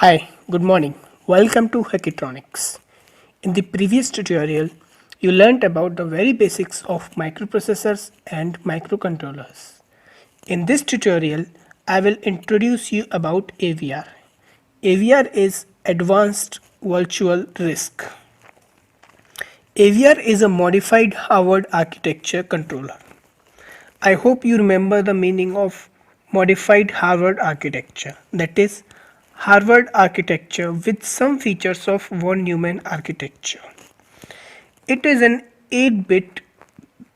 Hi, good morning. Welcome to Hackatronics. In the previous tutorial, you learned about the very basics of microprocessors and microcontrollers. In this tutorial, I will introduce you about AVR. AVR is Advanced Virtual RISC. AVR is a modified Harvard architecture controller. I hope you remember the meaning of modified Harvard architecture. That is, Harvard architecture with some features of von Neumann architecture. It is an 8-bit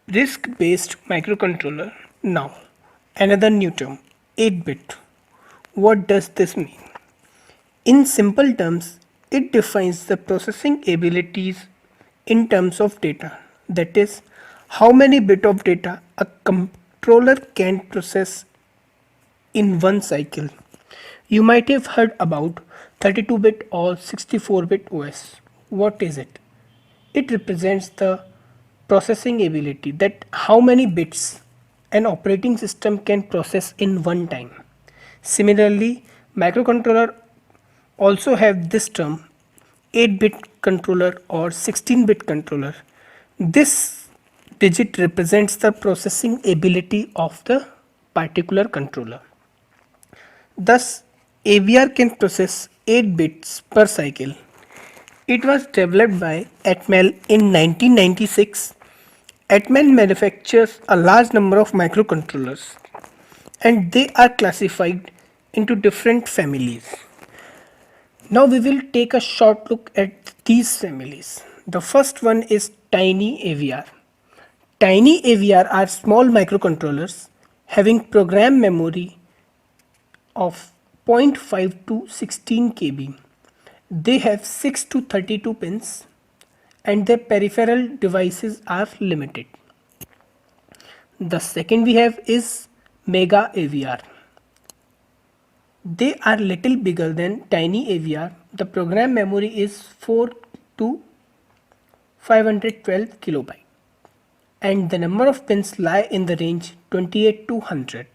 RISC-based microcontroller. Now, another new term, 8-bit. What does this mean? In simple terms, it defines the processing abilities in terms of data. That is, how many bit of data a controller can process in one cycle. You might have heard about 32-bit or 64-bit OS. What is it? It represents the processing ability, that how many bits an operating system can process in one time. Similarly, microcontroller also have this term 8-bit controller or 16-bit controller. This digit represents the processing ability of the particular controller. Thus, AVR can process 8 bits per cycle. It was developed by Atmel in 1996. Atmel manufactures a large number of microcontrollers and they are classified into different families. Now we will take a short look at these families. The first one is Tiny AVR. Tiny AVR are small microcontrollers having program memory of 0.5 to 16 kb. They have 6 to 32 pins and their peripheral devices are limited. The second we have is Mega AVR. They are little bigger than Tiny AVR. The program memory is 4 to 512 kilobyte and the number of pins lie in the range 28 to 100.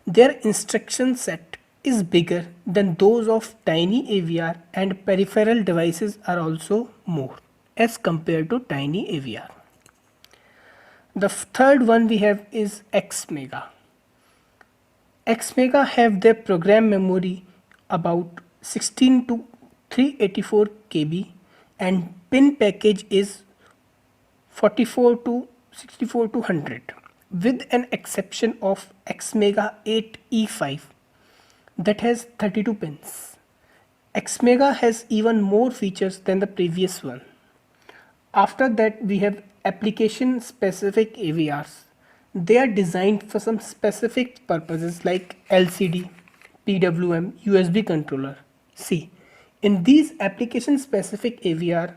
Their instruction set is bigger than those of Tiny AVR and peripheral devices are also more as compared to Tiny AVR. The third one we have is Xmega. Xmega have their program memory about 16 to 384 kb and pin package is 44 to 64 to 100 with an exception of Xmega 8E5 that has 32 pins. Xmega has even more features than the previous one. After that we have application specific AVRs. They are designed for some specific purposes like LCD, PWM, USB controller. See, in these application specific AVR,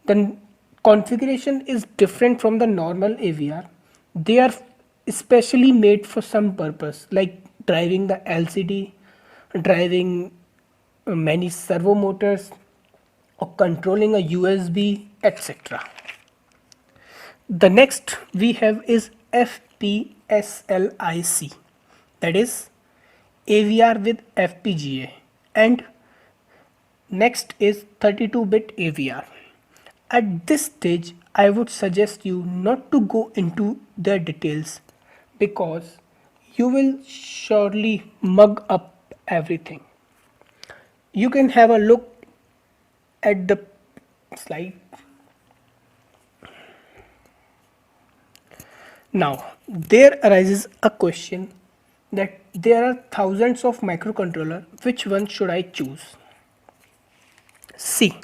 the configuration is different from the normal AVR. They are especially made for some purpose like driving the LCD, driving many servo motors or controlling a USB, etc. The next we have is FPSLIC, that is AVR with FPGA, and next is 32-bit AVR. At this stage, I would suggest you not to go into their details because you will surely mug up everything. You can have a look at the slide. Now, there arises a question that there are thousands of microcontrollers, which one should I choose? See,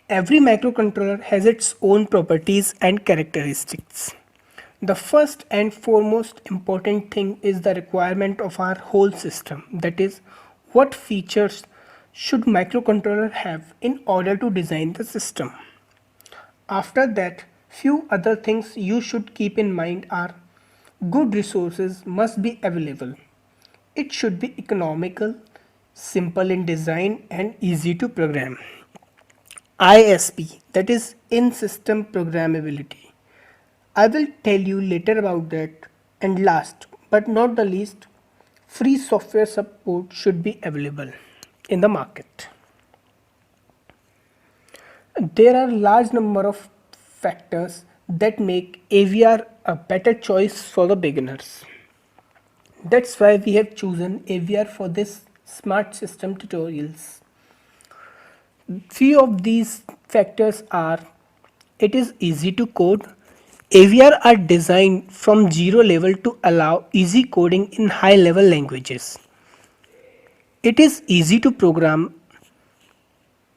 every microcontroller has its own properties and characteristics. The first and foremost important thing is the requirement of our whole system. That is, what features should microcontroller have in order to design the system. After that, few other things you should keep in mind are good resources must be available. It should be economical, simple in design and easy to program. ISP, that is in-system programmability. I will tell you later about that. And last but not the least, free software support should be available. in the market. There are large number of factors that make AVR a better choice for the beginners. That's why we have chosen AVR for this smart system tutorials. Few of these factors are: it is easy to code. AVR are designed from zero level to allow easy coding in high level languages. It is easy to program.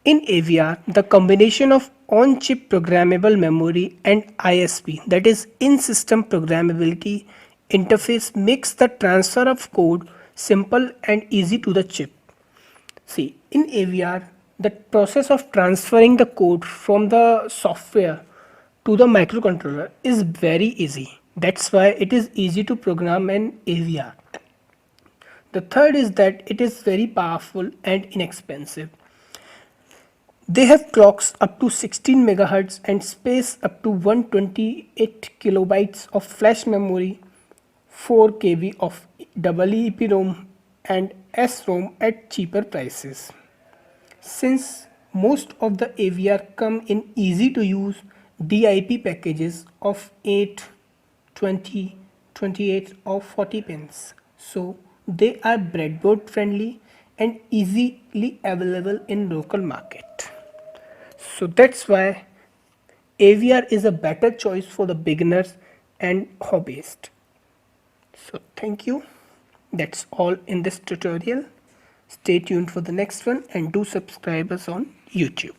In AVR, the combination of on-chip programmable memory and ISP, that is in-system programmability interface, makes the transfer of code simple and easy to the chip. See, in AVR, the process of transferring the code from the software to the microcontroller is very easy. That's why it is easy to program an AVR. The third is that it is very powerful and inexpensive. They have clocks up to 16 MHz and space up to 128 kilobytes of flash memory, 4 KB of EEPROM and SROM at cheaper prices. Since most of the AVR come in easy to use DIP packages of 8, 20, 28 or 40 pins, so they are breadboard friendly and easily available in local market. So that's why AVR is a better choice for the beginners and hobbyists. So thank you. That's all in this tutorial. Stay tuned for the next one and do subscribe us on YouTube.